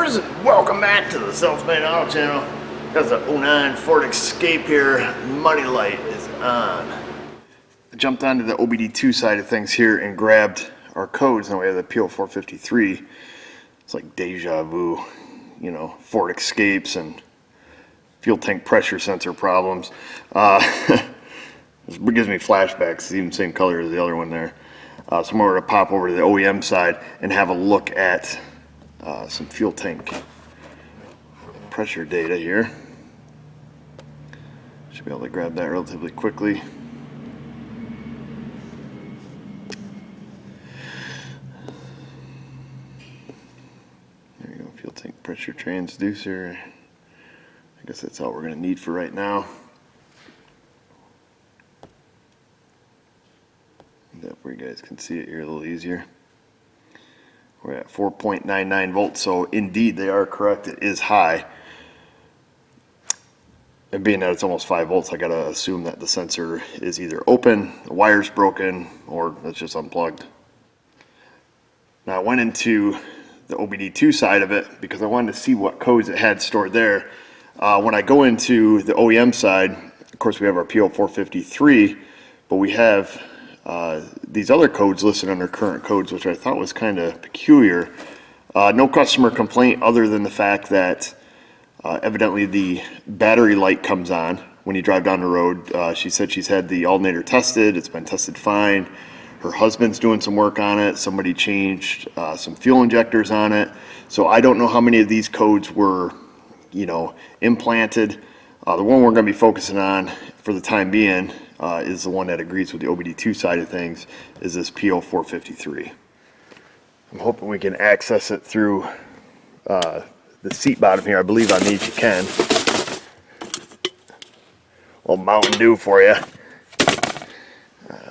viewers, and welcome back to the Self-Made Auto Channel. Got the 09 Ford Escape here. Money light is on. I jumped onto the OBD2 side of things here and grabbed our codes. Now we have the PO453. It's like deja vu, you know, Ford Escapes and fuel tank pressure sensor problems. It gives me flashbacks. It's even the same color as the other one there. So I'm going to pop over to the OEM side and have a look at some fuel tank pressure data here. Should be able to grab that relatively quickly. There you go, fuel tank pressure transducer. I guess that's all we're going to need for right now. That way you guys can see it here a little easier. We're at 4.99 volts, so indeed they are correct. It is high. And being that it's almost 5 volts, I gotta assume that the sensor is either open, the wire's broken, or it's just unplugged. Now I went into the OBD2 side of it because I wanted to see what codes it had stored there. When I go into the OEM side, of course we have our PO453, but we have these other codes listed under current codes, which I thought was kind of peculiar. No customer complaint other than the fact that evidently the battery light comes on when you drive down the road. She said she's had the alternator tested. It's been tested fine. Her husband's doing some work on it. Somebody changed some fuel injectors on it. So I don't know how many of these codes were, you know, implanted. The one we're going to be focusing on for the time being is the one that agrees with the OBD2 side of things, is this PO453. I'm hoping we can access it through the seat bottom here. I believe on these you can. A little Mountain Dew for you.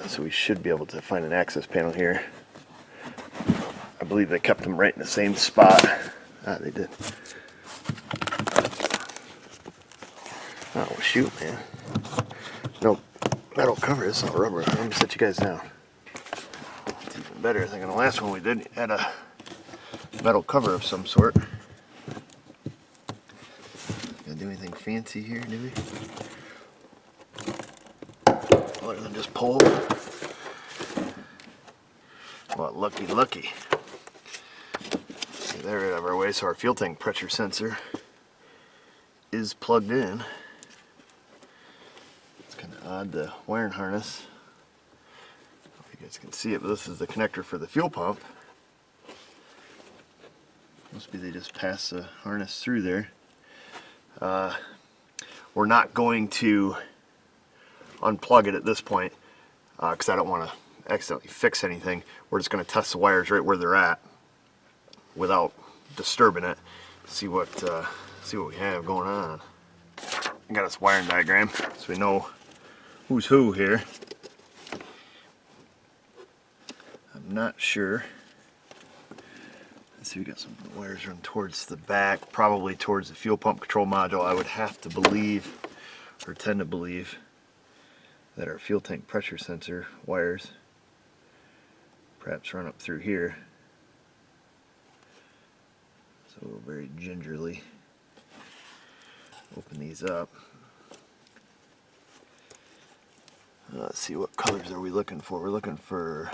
So we should be able to find an access panel here. I believe they kept them right in the same spot. They did. Oh, shoot, man. Nope. Metal cover, it's not rubber. Let me set you guys down. It's even better. I think on the last one we did had a metal cover of some sort. Gonna do anything fancy here, do we? Other than just pull. What lucky. Get that right out of our way, so our fuel tank pressure sensor is plugged in. Odd, the wiring harness. I don't know if you guys can see it, but this is the connector for the fuel pump. Must be they just pass the harness through there. We're not going to unplug it at this point because I don't want to accidentally fix anything. We're just going to test the wires right where they're at without disturbing it. See what we have going on. I got this wiring diagram so we know who's who here. I'm not sure. Let's see, we got some wires run towards the back, probably towards the fuel pump control module. I would have to believe, or tend to believe, that our fuel tank pressure sensor wires perhaps run up through here. So we'll very gingerly open these up. Let's see, what colors are we looking for? We're looking for,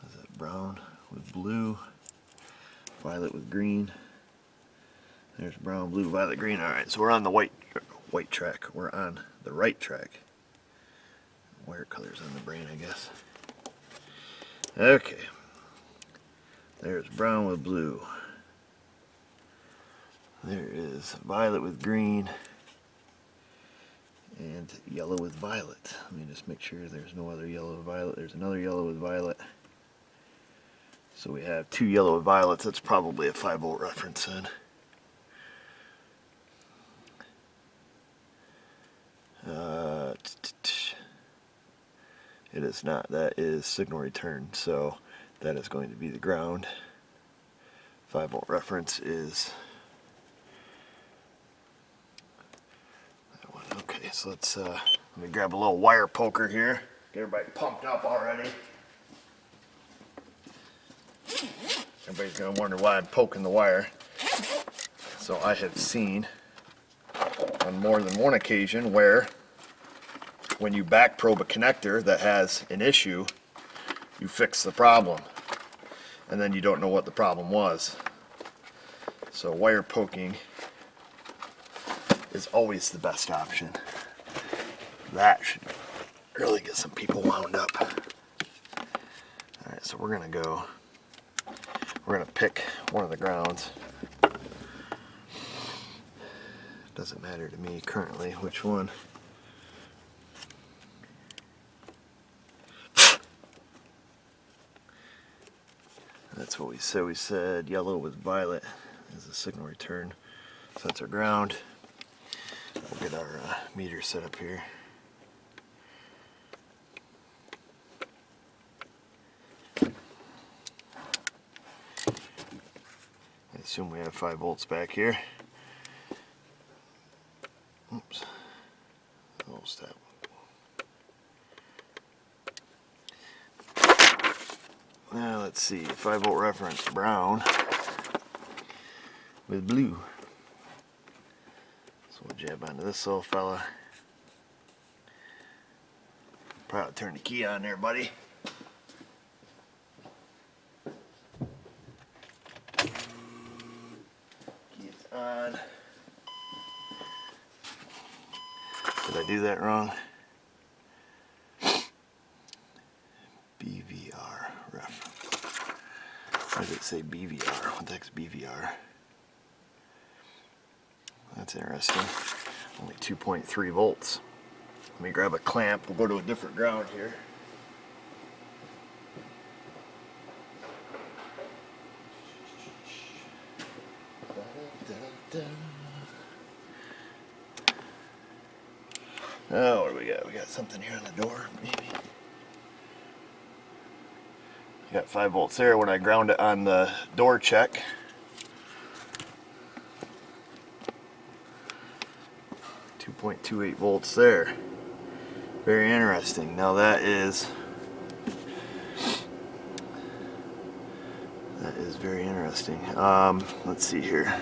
is that brown with blue, violet with green. There's brown, blue, violet, green. Alright, so we're on the white track. We're on the right track. Wire colors on the brain, I guess. Okay. There's brown with blue. There is violet with green. And yellow with violet. Let me just make sure there's no other yellow with violet. There's another yellow with violet. So we have 2 yellow with violets. That's probably a 5 volt reference then. It is not. That is signal return. So that is going to be the ground. 5 volt reference is okay, so let's let me grab a little wire poker here. Get everybody pumped up already. Everybody's going to wonder why I'm poking the wire. So I have seen on more than one occasion where when you back probe a connector that has an issue, you fix the problem, and then you don't know what the problem was. So wire poking is always the best option. That should really get some people wound up. Alright, so we're gonna pick one of the grounds. Doesn't matter to me currently which one. That's what we said. We said yellow with violet is the signal return sensor ground. We'll get our meter set up here. I assume we have 5 volts back here. Oops. I'll stop. Now let's see, 5 volt reference brown with blue. So we'll jab onto this little fella. Probably turn the key on there, buddy. Key is on. Did I do that wrong? BVR reference. Why does it say BVR? What the heck's BVR? That's interesting. Only 2.3 volts. Let me grab a clamp. We'll go to a different ground here. Oh, what do we got? We got something here on the door, maybe. I got 5 volts there. When I ground it on the door check, .28 volts there. Very interesting. Now that is very interesting. Let's see here.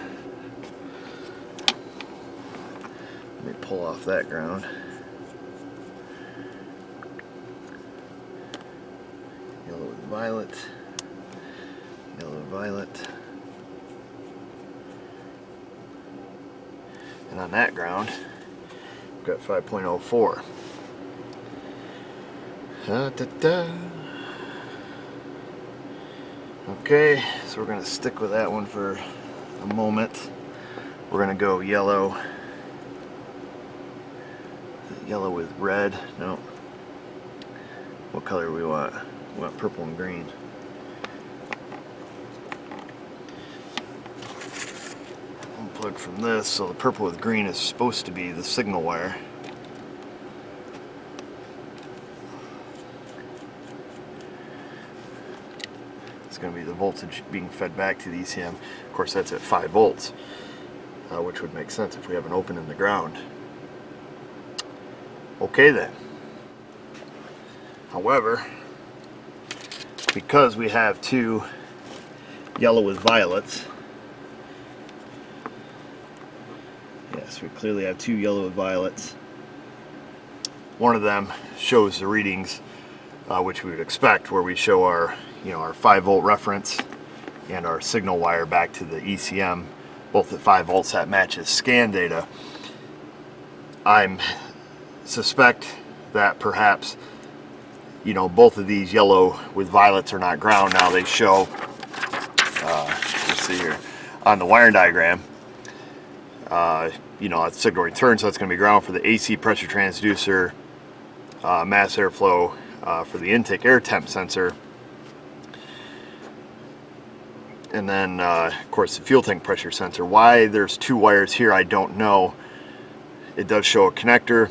Let me pull off that ground. Yellow with violet. Yellow with violet. And on that ground, got 5.04. Okay, so we're going to stick with that one for a moment. We're going to go yellow. Yellow with red. No. What color do we want? We want purple and green. Unplug from this, so the purple with green is supposed to be the signal wire. It's going to be the voltage being fed back to the ECM. Of course, that's at 5 volts, which would make sense if we have an open in the ground. Okay then. However, because we have 2 yellow with violets, yes, we clearly have 2 yellow with violets. One of them shows the readings, which we would expect, where we show our, our 5 volt reference and our signal wire back to the ECM, both at 5 volts. That matches scan data. I suspect that perhaps, both of these yellow with violets are not ground. Now they show, let's see here, on the wiring diagram, it's signal return, so it's going to be ground for the AC pressure transducer, mass airflow for the intake air temp sensor, and then of course the fuel tank pressure sensor. Why there's 2 wires here, I don't know. It does show a connector.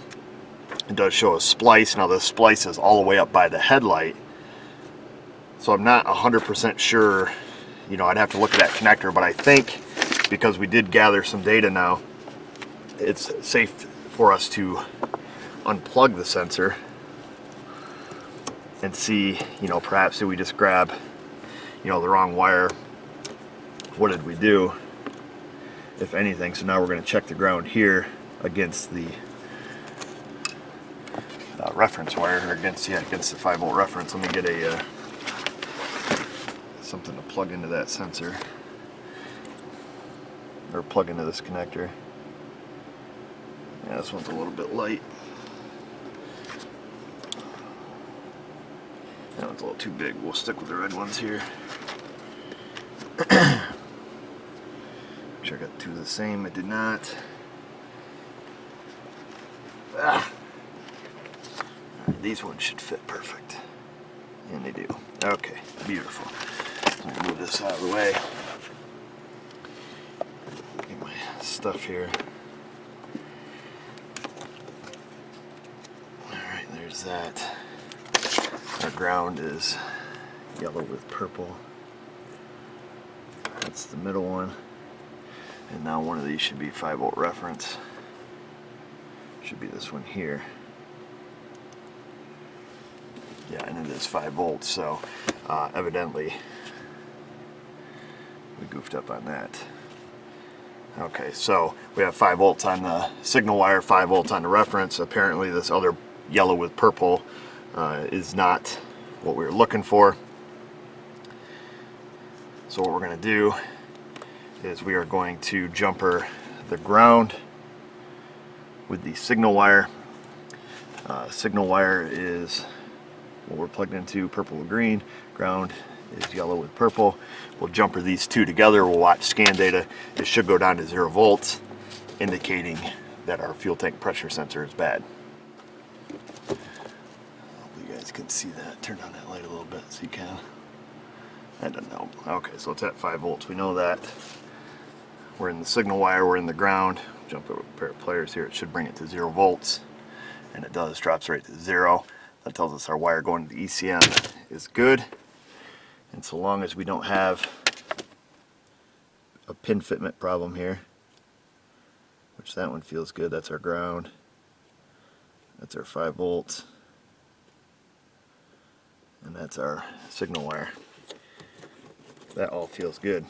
It does show a splice. Now the splice is all the way up by the headlight, so I'm not 100% sure. I'd have to look at that connector, but I think because we did gather some data now, it's safe for us to unplug the sensor and see, perhaps did we just grab, the wrong wire what did we do, if anything? So now we're going to check the ground here against the reference wire, or against the 5-volt reference. Let me get a something to plug into that sensor, or plug into this connector. Yeah, this one's a little bit light. That one's a little too big. We'll stick with the red ones here. Make sure I got two of the same. I did not. These ones should fit perfect. And they do. Okay, beautiful. Let me move this out of the way. Get my stuff here. Alright, there's that. Our ground is yellow with purple. That's the middle one. And now one of these should be 5-volt reference. Should be this one here. Yeah, and it is 5 volts, so evidently we goofed up on that. Okay, so we have 5 volts on the signal wire, 5 volts on the reference. Apparently this other yellow with purple is not what we were looking for. So what we're going to do is we are going to jumper the ground with the signal wire. Signal wire is what we're plugged into, purple with green. Ground is yellow with purple. We'll jumper these two together. We'll watch scan data. It should go down to 0 volts, indicating that our fuel tank pressure sensor is bad. Hope you guys can see that. Turn on that light a little bit so you can. That doesn't help. Okay, so it's at 5 volts. We know that. We're in the signal wire, we're in the ground. Jump over a pair of pliers here. It should bring it to 0 volts. And it does, drops right to 0. That tells us our wire going to the ECM is good. And so long as we don't have a pin fitment problem here, which that one feels good, that's our ground. That's our 5 volts. And that's our signal wire. That all feels good.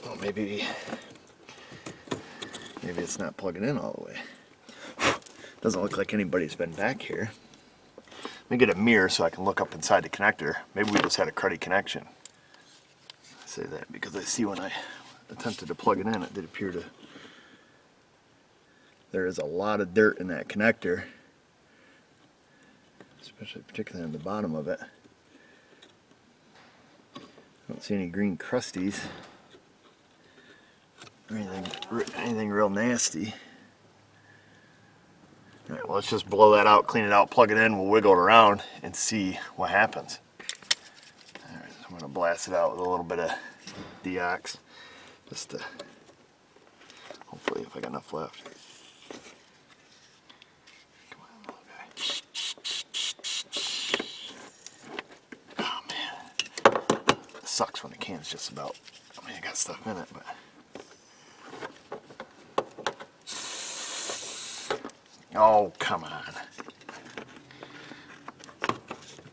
Well, maybe it's not plugging in all the way. Doesn't look like anybody's been back here. Let me get a mirror so I can look up inside the connector. Maybe we just had a cruddy connection. I say that because I see when I attempted to plug it in, it did appear to... There is a lot of dirt in that connector, particularly on the bottom of it. I don't see any green crusties or anything real nasty. Alright, well, let's just blow that out, clean it out, plug it in, we'll wiggle it around and see what happens. Alright, so I'm going to blast it out with a little bit of deox, just to, hopefully, if I got enough left. Come on, little guy. Oh man, it sucks when the can's just about, I mean, I got stuff in it, but... Oh, come on.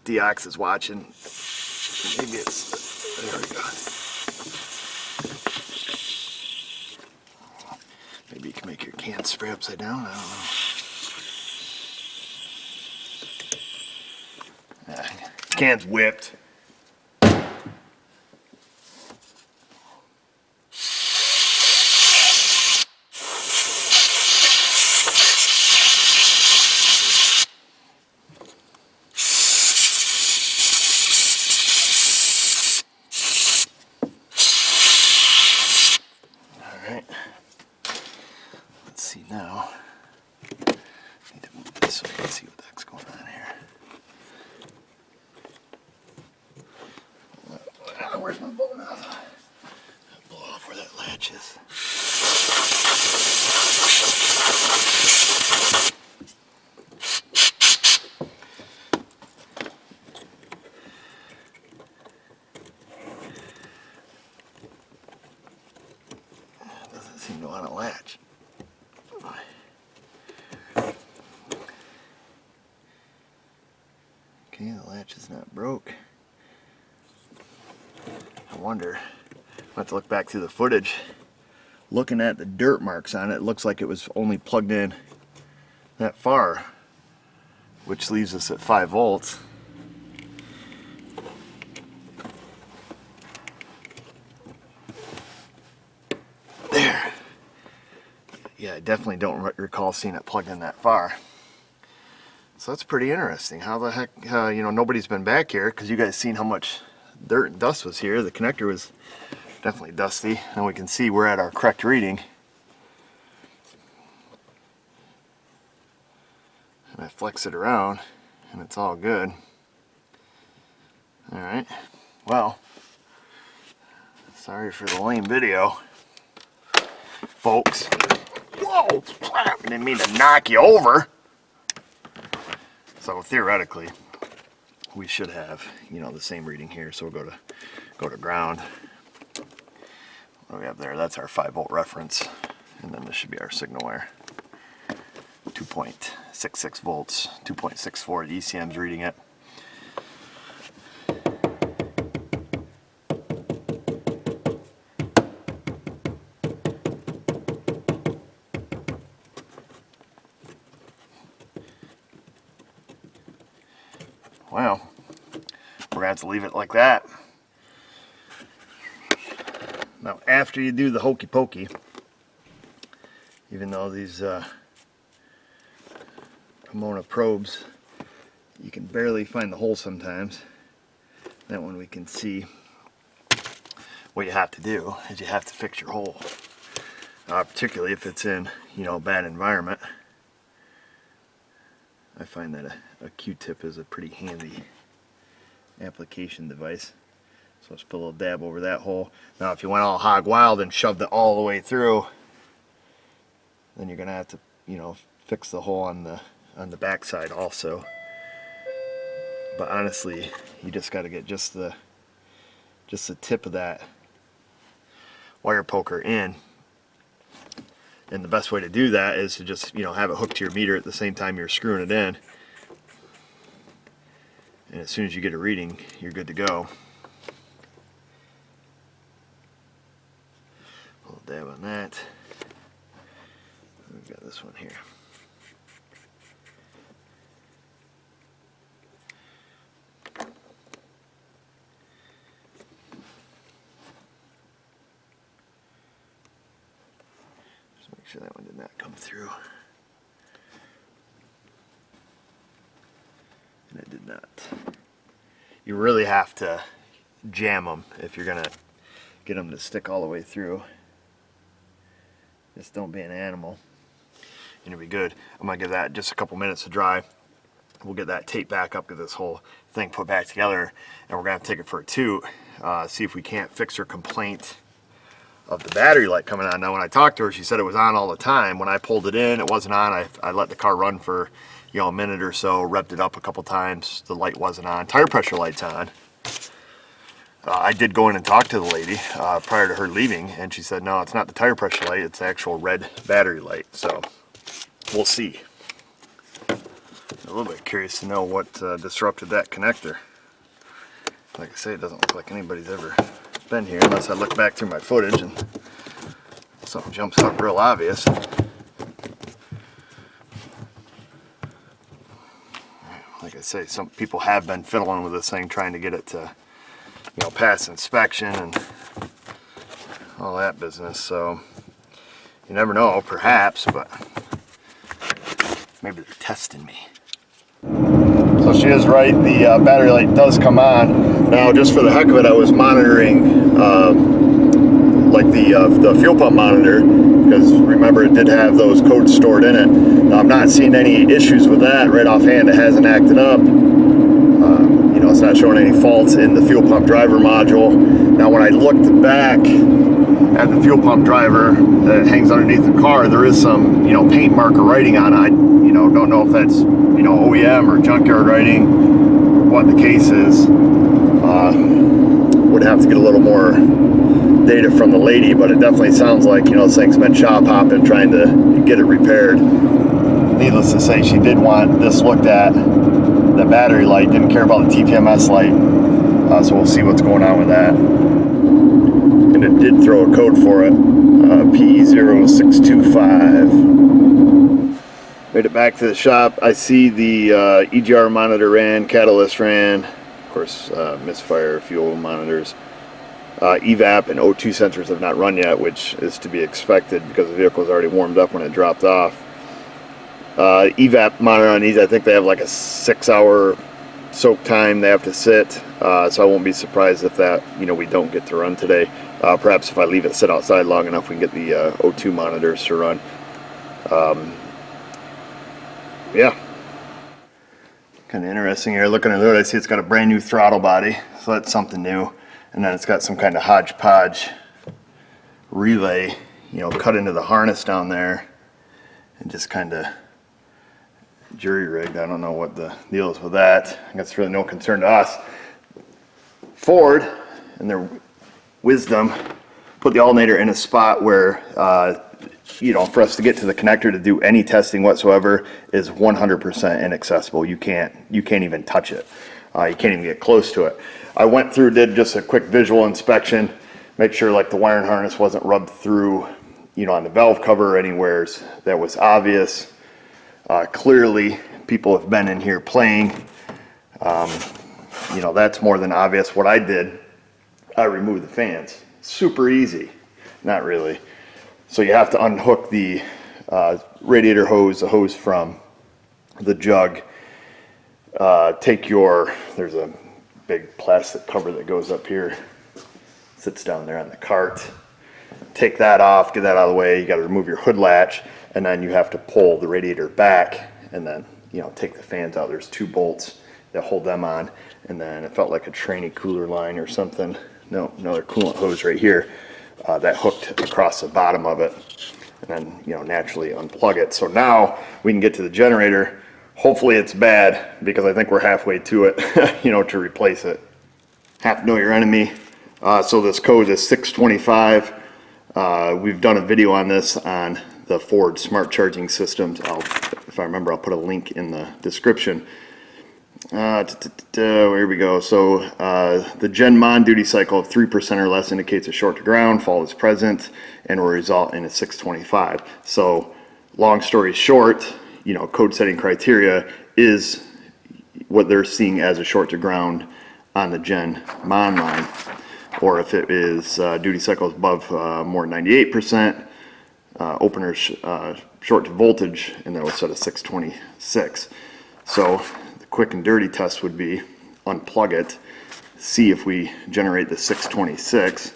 Deox is watching. Maybe it's... There we go. Maybe you can make your can spray upside down. I don't know. Can's whipped. Now, I need to move this so I can see what the heck's going on here. Where's my blow nozzle? Blow off where that latch is. It doesn't seem to want to latch. Okay, the Latch is not broke. I wonder, I'll have to look back through the footage. Looking at the dirt marks on it, it looks like it was only plugged in that far, which leaves us at 5 volts. There. Yeah, I definitely don't recall seeing it plugged in that far. So that's pretty interesting. How the heck, you know, nobody's been back here, because you guys seen how much dirt and dust was here. The connector was definitely dusty, and we can see we're at our correct reading. And I flex it around, and it's all good. Alright, well, sorry for the lame video, folks. Whoa, crap, I didn't mean to knock you over. So theoretically, we should have, you know, the same reading here. So we'll go to ground. What do we have there? That's our 5 volt reference, and then this should be our signal wire. 2.66 volts, 2.64. The ECM's reading it. Well, we're going to have to leave it like that. Now, after you do the hokey pokey, even though these Pomona probes, you can barely find the hole sometimes, that one we can see. What you have to do is you have to fix your hole, particularly if it's in, you know, a bad environment. I find that a Q-tip is a pretty handy application device. So let's put a little dab over that hole. Now if you went all hog wild and shoved it all the way through, then you're gonna have to, you know, fix the hole on the back side also. But honestly, you just got to get just the tip of that wire poker in. And the best way to do that is to just, you know, have it hooked to your meter at the same time you're screwing it in. And as soon as you get a reading, you're good to go. A little dab on that. We've got this one here. Make sure that one did not come through. And it did not. You really have to jam them if you're going to get them to stick all the way through. Just don't be an animal. And it'll be good. I'm going to give that just a couple minutes to dry. We'll get that tape back up, get this whole thing put back together, and we're going to have to take it for a toot, see if we can't fix her complaint of the battery light coming on. Now when I talked to her, she said it was on all the time. When I pulled it in, it wasn't on. I let the car run for, you know, a minute or so, revved it up a couple times. The light wasn't on. Tire pressure light's on. I did go in and talk to the lady prior to her leaving, and she said no, it's not the tire pressure light, it's the actual red battery light. So we'll see. I'm a little bit curious to know what disrupted that connector. Like I say, it doesn't look like anybody's ever been here unless I look back through my footage and something jumps up real obvious. Like I say, some people have been fiddling with this thing, trying to get it to, you know, pass inspection and all that business. So you never know, perhaps, but maybe they're testing me. So she is right, the battery light does come on. Now just for the heck of it, I was monitoring like the fuel pump monitor, because remember it did have those codes stored in it. Now I'm not seeing any issues with that right offhand. It hasn't acted up. You know, it's not showing any faults in the fuel pump driver module. Now when I looked back at the fuel pump driver that hangs underneath the car, there is some, you know, paint marker writing on it. I, you know, don't know if that's, you know, OEM or junkyard writing, or what the case is. Would have to get a little more data from the lady, but it definitely sounds like, you know, this thing's been shop hopping trying to get it repaired. needless to say, she did want this looked at. The battery light, didn't care about the TPMS light. So we'll see what's going on with that. And it did throw a code for it, P0625. Made it back to the shop. I see the EGR monitor ran, catalyst ran, of course misfire, fuel monitors. EVAP and O2 sensors have not run yet, which is to be expected because the vehicle was already warmed up when it dropped off. EVAP monitor on these, I think they have like a 6-hour soak time they have to sit, so I won't be surprised if that, we don't get to run today. Perhaps if I leave it sit outside long enough, we can get the O2 monitors to run. Yeah, kind of interesting here. Looking at the hood, I see it's got a brand new throttle body, so that's something new. And then it's got some kind of hodgepodge relay, cut into the harness down there and just kind of jury rigged. I don't know what the deal is with that. I guess it's really no concern to us. Ford, in their wisdom, put the alternator in a spot where, for us to get to the connector to do any testing whatsoever is 100% inaccessible. You can't even touch it. You can't even get close to it. I went through, did just a quick visual inspection, make sure like the wiring harness wasn't rubbed through, on the valve cover or anywhere that was obvious. Clearly, people have been in here playing. That's more than obvious. What I did, I removed the fans. Super easy. Not really. So you have to unhook the radiator hose, the hose from the jug. There's a big plastic cover that goes up here, sits down there on the cart. Take that off, get that out of the way. You got to remove your hood latch, and then you have to pull the radiator back, and then take the fans out. There's 2 bolts that hold them on, and then it felt like a trainee cooler line or something. No, another coolant hose right here that hooked across the bottom of it, and then naturally unplug it. So now we can get to the generator. Hopefully it's bad, because I think we're halfway to it, to replace it. Have to know your enemy. So this code is 625. We've done a video on this on the Ford smart charging systems. If I remember, I'll put a link in the description. Here we go. So the Gen Mon duty cycle of 3% or less indicates a short to ground, fault is present, and will result in a 625. So long story short, code setting criteria is what they're seeing as a short to ground on the Gen Mon line. Or if it is duty cycles above more than 98%, opener short to voltage, and that was set at 626. So the quick and dirty test would be unplug it, see if we generate the 626.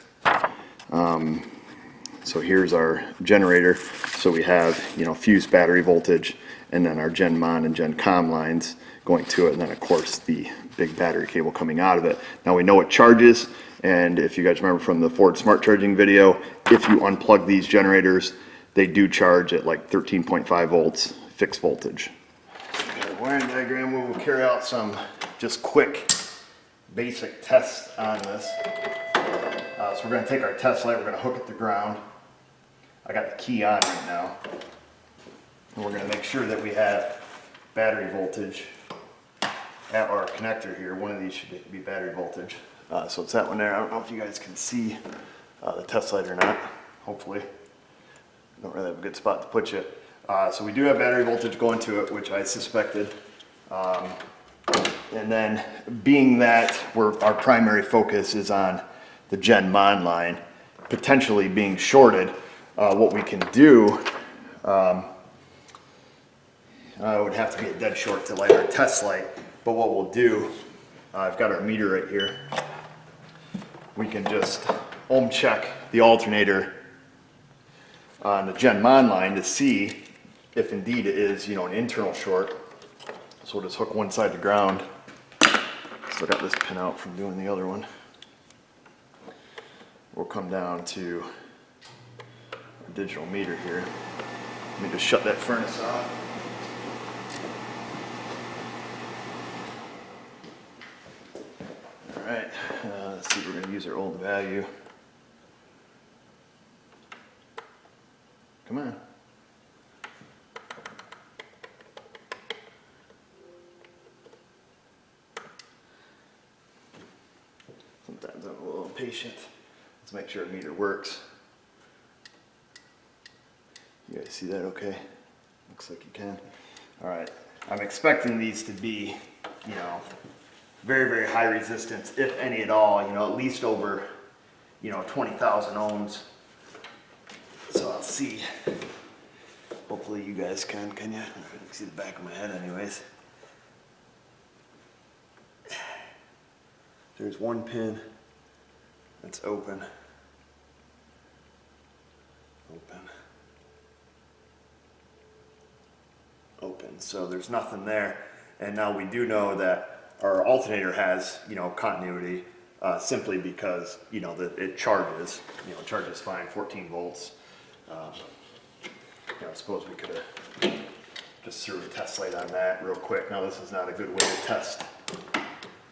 So here's our generator. So we have, fused battery voltage, and then our Gen Mon and Gen Com lines going to it, and then of course the big battery cable coming out of it. Now we know it charges, and if you guys remember from the Ford smart charging video, if you unplug these generators, they do charge at like 13.5 volts fixed voltage. Okay, wiring diagram, we will carry out some just quick basic tests on this. So we're going to take our test light, we're going to hook it to ground. I got the key on right now. And we're going to make sure that we have battery voltage at our connector here. One of these should be battery voltage. So it's that one there. I don't know if you guys can see the test light or not. Hopefully. I don't really have a good spot to put you. So we do have battery voltage going to it, which I suspected. And then being that our primary focus is on the Gen Mon line, potentially being shorted, what we can do, it would have to be a dead short to light our test light, but what we'll do, I've got our meter right here, we can just ohm check the alternator on the Gen Mon line to see if indeed it is, an internal short. So we'll just hook one side to ground. Still got this pin out from doing the other one. We'll come down to our digital meter here. Let me just shut that furnace off. All right, let's see if we're going to use our old value. Come on. Sometimes I'm a little impatient. Let's make sure the meter works. You guys see that okay? Looks like you can. All right, I'm expecting these to be, you know, very, very high resistance, if any at all, you know, at least over, you know, 20,000 ohms. So I'll see. Hopefully you guys can you? I can see the back of my head anyways. There's one pin that's open. Open. Open. So there's nothing there. And now we do know that our alternator has, you know, continuity simply because, you know, that it charges. You know, it charges fine, 14 volts. You know, I suppose we could have just threw a test light on that real quick. Now this is not a good way to test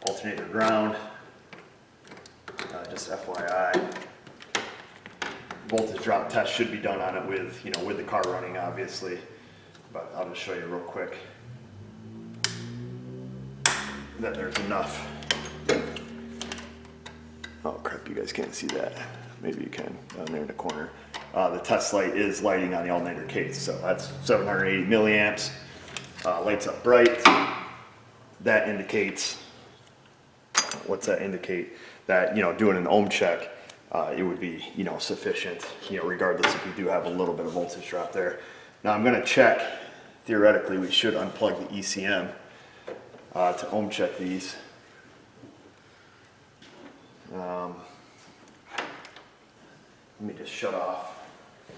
alternator ground. Just FYI, voltage drop test should be done on it with, you know, with the car running, obviously. But I'll just show you real quick that there's enough. Oh crap, you guys can't see that. Maybe you can down there in the corner. The test light is lighting on the alternator case, so that's 780 milliamps. Lights up bright. That indicates, what's that indicate? That, you know, doing an ohm check, it would be, you know, sufficient, you know, regardless if we do have a little bit of voltage drop there. Now I'm going to check, theoretically we should unplug the ECM to ohm check these. Let me just shut off. I'm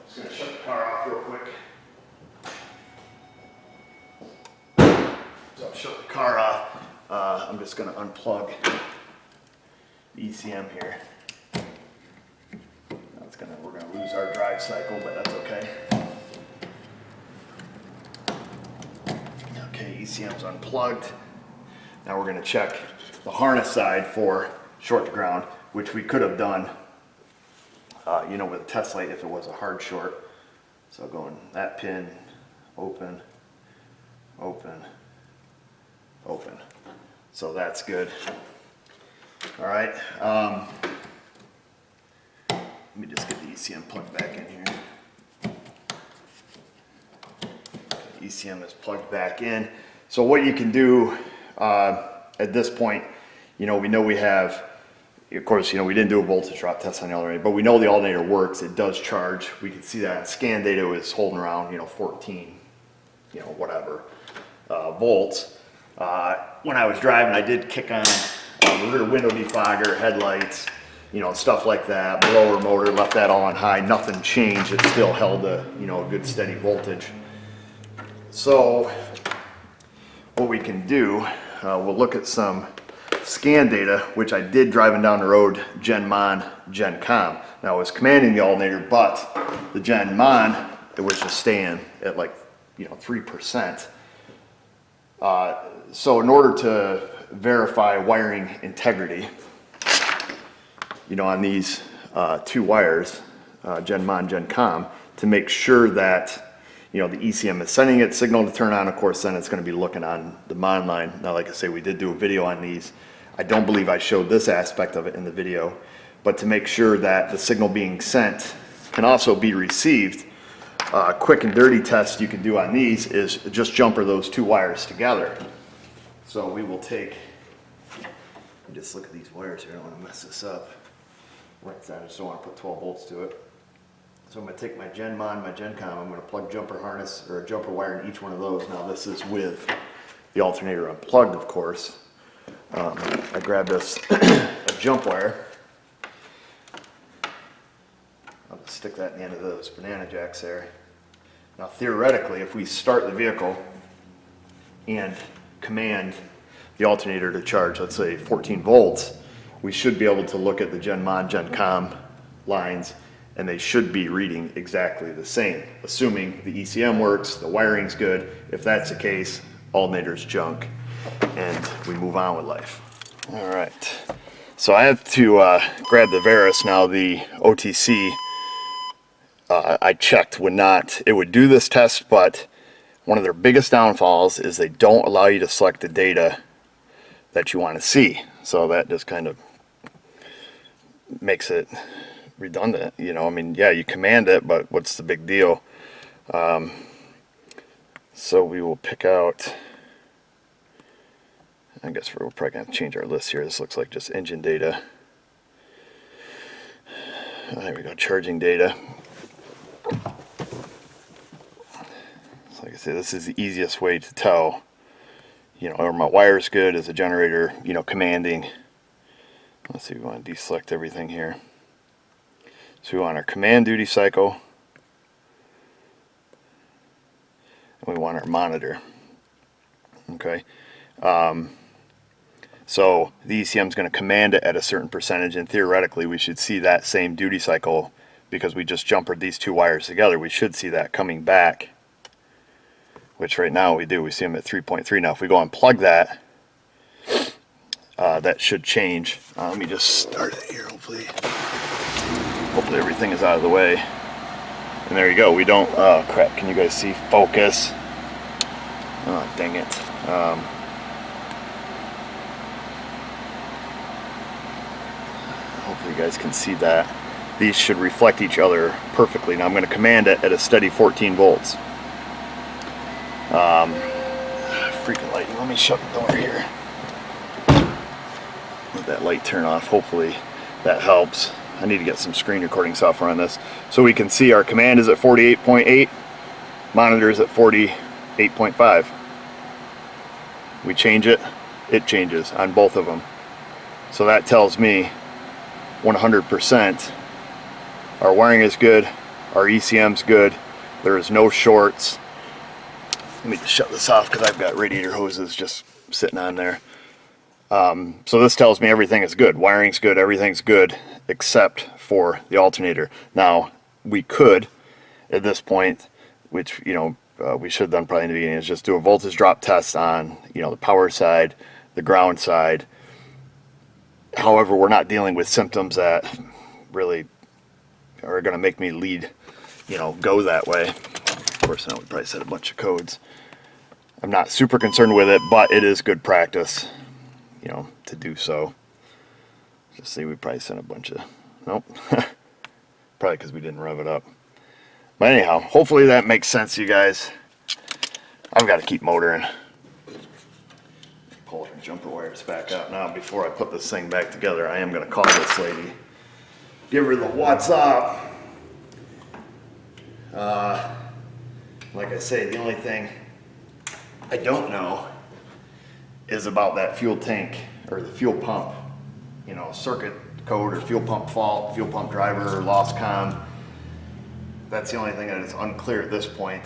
just going to shut the car off real quick. So I'll shut the car off. I'm just going to unplug the ECM here. Now it's we're going to lose our drive cycle, but that's okay. Okay, ECM's unplugged. Now we're going to check the harness side for short to ground, which we could have done, you know, with a test light if it was a hard short. So going that pin, open, open, open. So that's good. All right. Let me just get the ECM plugged back in here. Okay, ECM is plugged back in. So what you can do at this point, you know we have, of course, you know, we didn't do a voltage drop test on the alternator, but we know the alternator works. It does charge. We can see that in scan data is holding around, you know, 14, you know, whatever, volts. When I was driving, I did kick on the rear window defogger, headlights, you know, stuff like that, blower motor, left that all on high, nothing changed. It still held a, you know, a good steady voltage. So what we can do, we'll look at some scan data, which I did driving down the road, Gen Mon, Gen Com. Now I was commanding the alternator, but the Gen Mon, it was just staying at like, you know, 3%. So in order to verify wiring integrity, you know, on these two wires, Gen Mon, Gen Com, to make sure that, you know, the ECM is sending its signal to turn on. Of course, then it's going to be looking on the Mon line. Now, like I say, we did do a video on these. I don't believe I showed this aspect of it in the video, but to make sure that the signal being sent can also be received, a quick and dirty test you can do on these is just jumper those two wires together. So we will take, just look at these wires here, I don't want to mess this up. Right, I just don't want to put 12 volts to it. So I'm going to take my Gen Mon, my Gen Com, I'm going to plug jumper harness or a jumper wire in each one of those. Now this is with the alternator unplugged, of course. I grabbed this a jump wire. I'll just stick that in the end of those banana jacks there. Now theoretically, if we start the vehicle and command the alternator to charge, let's say 14 volts, we should be able to look at the Gen Mon, Gen Com lines, and they should be reading exactly the same, assuming the ECM works, the wiring's good. If that's the case, alternator's junk, and we move on with life. All right, so I have to grab the Verus now. The OTC I checked would not, it would do this test, but one of their biggest downfalls is they don't allow you to select the data that you want to see. So that just kind of makes it redundant, you know. I mean, yeah, you command it, but what's the big deal? So we will pick out, I guess we're probably going to change our list here. This looks like just engine data. There we go, charging data. So like I said, this is the easiest way to tell, you know, are my wires good? Is the generator, you know, commanding? Let's see, we want to deselect everything here. So we want our command duty cycle, and we want our monitor. Okay. So the ECM is going to command it at a certain percentage, and theoretically we should see that same duty cycle because we just jumpered these two wires together. We should see that coming back, which right now we do. We see them at 3.3. Now if we go unplug that, that should change. Let me just start it here. Hopefully everything is out of the way. And there you go. We don't, oh crap, can you guys see? Focus. Oh, dang it. Hopefully you guys can see that. These should reflect each other perfectly. Now I'm going to command it at a steady 14 volts. Freaking lightning. Let me shut the door here. Let that light turn off. Hopefully that helps. I need to get some screen recording software on this. So we can see our command is at 48.8. Monitor is at 48.5. We change it, it changes on both of them. So that tells me 100% our wiring is good, our ECM's good, there is no shorts. Let me just shut this off because I've got radiator hoses just sitting on there. So this tells me everything is good. Wiring's good, everything's good except for the alternator. Now we could, at this point, which, you know, we should have done probably in the beginning, is just do a voltage drop test on, you know, the power side, the ground side. However, we're not dealing with symptoms that really are going to make me lead, you know, go that way. Of course, now we probably set a bunch of codes. I'm not super concerned with it, but it is good practice, you know, to do so. Just see, we probably sent a bunch of, nope. Probably because we didn't rev it up. But anyhow, hopefully that makes sense to you guys. I've got to keep motoring. Pull our jumper wires back out now. Before I put this thing back together, I am going to call this lady. Give her the what's up. Like I say, the only thing I don't know is about that fuel tank or the fuel pump, you know, circuit code or fuel pump fault, fuel pump driver, lost com. That's the only thing that is unclear at this point.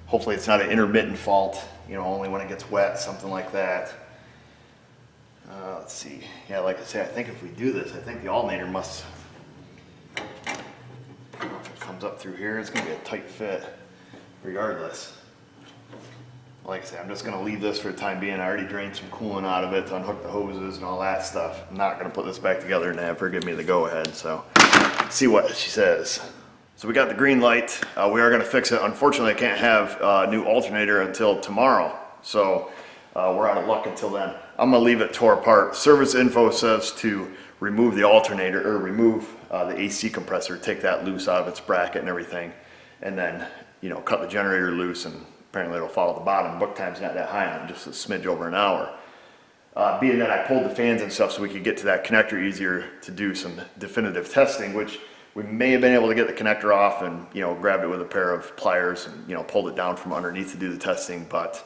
Hopefully it's not an intermittent fault, you know, only when it gets wet, something like that. Let's see. Yeah, like I say, I think if we do this, I think the alternator must, I don't know if it comes up through here, it's going to be a tight fit regardless. Like I say, I'm just going to leave this for the time being. I already drained some coolant out of it to unhook the hoses and all that stuff. I'm not going to put this back together and have her give me the go-ahead, so see what she says. So we got the green light. We are going to fix it. Unfortunately, I can't have a new alternator until tomorrow, so we're out of luck until then. I'm going to leave it tore apart. Service info says to remove the alternator, or remove the AC compressor, take that loose out of its bracket and everything, and then, you know, cut the generator loose, and apparently it'll follow the bottom. Book time's not that high on it, just a smidge over an hour. Being that I pulled the fans and stuff so we could get to that connector easier to do some definitive testing, which we may have been able to get the connector off and, you know, grabbed it with a pair of pliers and, you know, pulled it down from underneath to do the testing. But,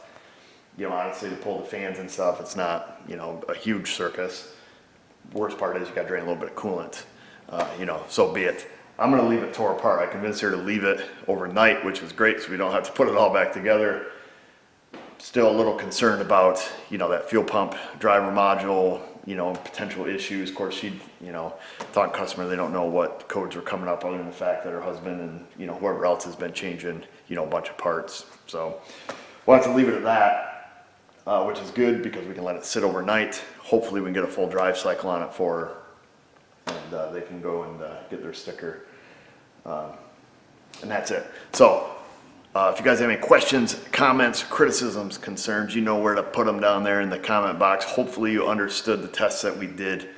you know, honestly, to pull the fans and stuff, it's not, you know, a huge circus. Worst part is you got to drain a little bit of coolant, you know, so be it. I'm going to leave it tore apart. I convinced her to leave it overnight, which is great, so we don't have to put it all back together. Still a little concerned about, you know, that fuel pump driver module, you know, potential issues. Of course, she, you know, thought customer, they don't know what codes are coming up other than the fact that her husband and, you know, whoever else has been changing, you know, a bunch of parts. So we'll have to leave it at that, which is good because we can let it sit overnight. Hopefully we can get a full drive cycle on it for her, and they can go and get their sticker. And that's it. So If you guys have any questions, comments, criticisms, concerns, you know where to put them down there in the comment box. Hopefully you understood the tests that we did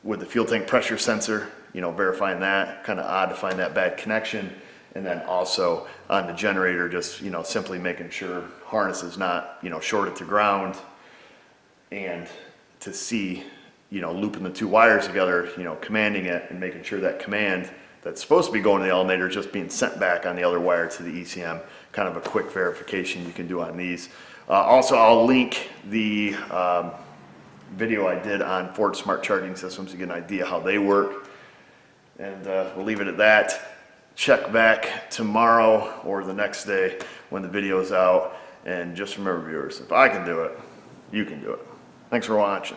with the fuel tank pressure sensor, verifying that. Kind of odd to find that bad connection. And then also on the generator, just, simply making sure harness is not, shorted to ground, and to see, looping the two wires together, commanding it and making sure that command that's supposed to be going to the alternator is just being sent back on the other wire to the ECM. Kind of a quick verification you can do on these. Also, I'll link the video I did on Ford Smart Charging Systems to get an idea how they work. And we'll leave it at that. Check back tomorrow or the next day when the video is out. And just remember, viewers, if I can do it, you can do it. Thanks for watching.